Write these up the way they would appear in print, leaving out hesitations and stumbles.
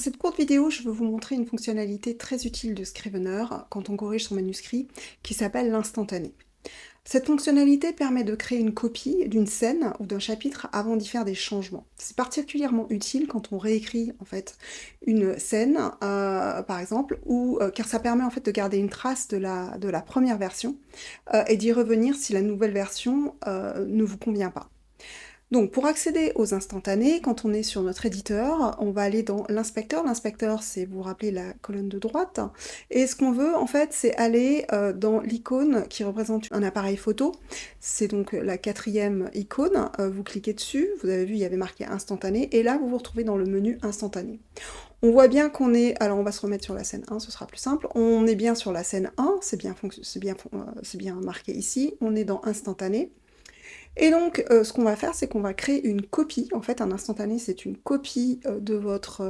cette courte vidéo, je veux vous montrer une fonctionnalité très utile de Scrivener quand on corrige son manuscrit, qui s'appelle l'instantané. Cette fonctionnalité permet de créer une copie d'une scène ou d'un chapitre avant d'y faire des changements. C'est particulièrement utile quand on réécrit en fait une scène, par exemple, car ça permet en fait de garder une trace de la première version et d'y revenir si la nouvelle version ne vous convient pas. Donc pour accéder aux instantanés, quand on est sur notre éditeur, on va aller dans l'inspecteur. L'inspecteur, c'est, vous vous rappelez, la colonne de droite. Et ce qu'on veut, en fait, c'est aller dans l'icône qui représente un appareil photo. C'est donc la 4e icône. Vous cliquez dessus, vous avez vu, il y avait marqué instantané. Et là, vous vous retrouvez dans le menu instantané. On voit bien qu'on est... Alors, on va se remettre sur la scène 1, ce sera plus simple. On est bien sur la scène 1, c'est bien marqué ici. On est dans instantané. Et donc, ce qu'on va faire, c'est qu'on va créer une copie. En fait, un instantané, c'est une copie de votre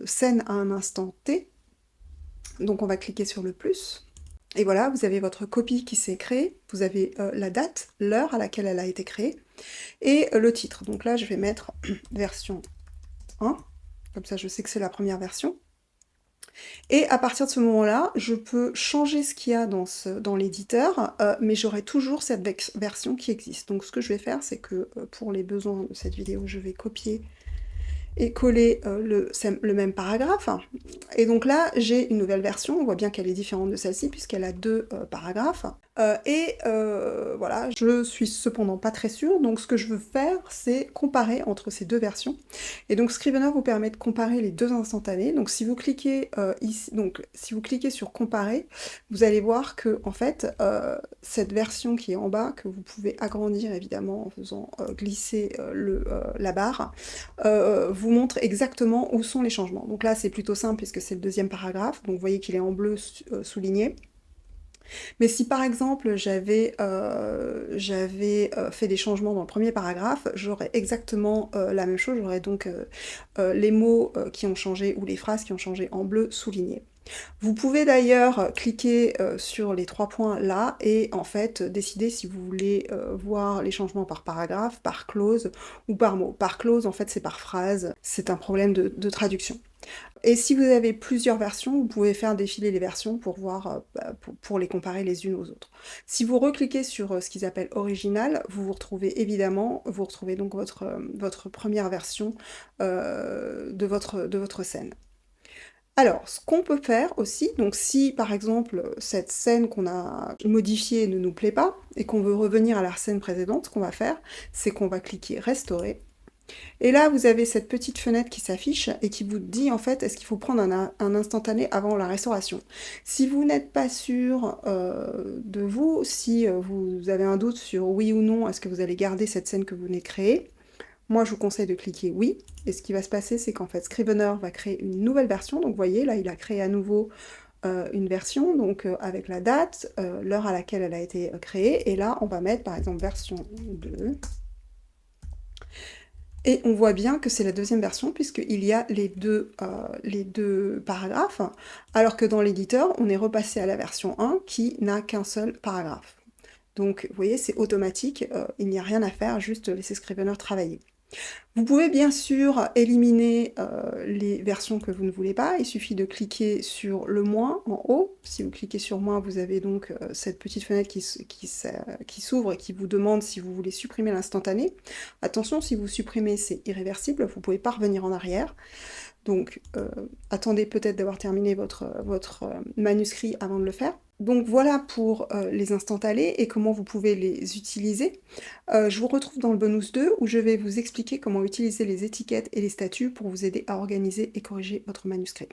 scène à un instant T. Donc, on va cliquer sur le plus. Et voilà, vous avez votre copie qui s'est créée. Vous avez la date, l'heure à laquelle elle a été créée, et le titre. Donc là, je vais mettre version 1. Comme ça, je sais que c'est la première version. Et à partir de ce moment-là, je peux changer ce qu'il y a dans l'éditeur, mais j'aurai toujours cette version qui existe. Donc ce que je vais faire, c'est que pour les besoins de cette vidéo, je vais copier et coller le même paragraphe. Et donc là, j'ai une nouvelle version. On voit bien qu'elle est différente de celle-ci, puisqu'elle a 2 paragraphes. Voilà, je suis cependant pas très sûre, donc ce que je veux faire, c'est comparer entre ces 2 versions. Et donc Scrivener vous permet de comparer les 2 instantanés. Donc si vous cliquez ici, si vous cliquez sur comparer, vous allez voir que en fait, cette version qui est en bas, que vous pouvez agrandir évidemment en faisant glisser la barre, vous montre exactement où sont les changements. Donc là, c'est plutôt simple puisque c'est le 2e paragraphe, donc vous voyez qu'il est en bleu souligné. Mais si par exemple j'avais fait des changements dans le 1er paragraphe, j'aurais exactement la même chose, j'aurais donc les mots qui ont changé ou les phrases qui ont changé en bleu souligné. Vous pouvez d'ailleurs cliquer sur les 3 points là et en fait décider si vous voulez voir les changements par paragraphe, par clause ou par mot. Par clause, en fait, c'est par phrase, c'est un problème de traduction. Et si vous avez plusieurs versions, vous pouvez faire défiler les versions pour voir, pour les comparer les unes aux autres. Si vous recliquez sur ce qu'ils appellent original, vous retrouvez donc votre première version de votre scène. Alors, ce qu'on peut faire aussi, donc si par exemple cette scène qu'on a modifiée ne nous plaît pas, et qu'on veut revenir à la scène précédente, ce qu'on va faire, c'est qu'on va cliquer restaurer, et là vous avez cette petite fenêtre qui s'affiche et qui vous dit en fait est-ce qu'il faut prendre un instantané avant la restauration. Si vous n'êtes pas sûr de vous, si vous avez un doute sur oui ou non, est-ce que vous allez garder cette scène que vous venez de créer, moi, je vous conseille de cliquer oui, et ce qui va se passer, c'est qu'en fait, Scrivener va créer une nouvelle version, donc vous voyez, là, il a créé à nouveau une version, donc avec la date, l'heure à laquelle elle a été créée, et là, on va mettre, par exemple, version 2, et on voit bien que c'est la 2e version, puisqu'il y a les deux paragraphes, alors que dans l'éditeur, on est repassé à la version 1, qui n'a qu'un seul paragraphe. Donc, vous voyez, c'est automatique, il n'y a rien à faire, juste laisser Scrivener travailler. Vous pouvez bien sûr éliminer les versions que vous ne voulez pas, il suffit de cliquer sur le moins en haut. Si vous cliquez sur moins, vous avez donc cette petite fenêtre qui s'ouvre et qui vous demande si vous voulez supprimer l'instantané. Attention, si vous supprimez, c'est irréversible, vous ne pouvez pas revenir en arrière. Donc attendez peut-être d'avoir terminé votre manuscrit avant de le faire. Donc voilà pour les instantanés et comment vous pouvez les utiliser. Je vous retrouve dans le bonus 2 où je vais vous expliquer comment utiliser les étiquettes et les statuts pour vous aider à organiser et corriger votre manuscrit.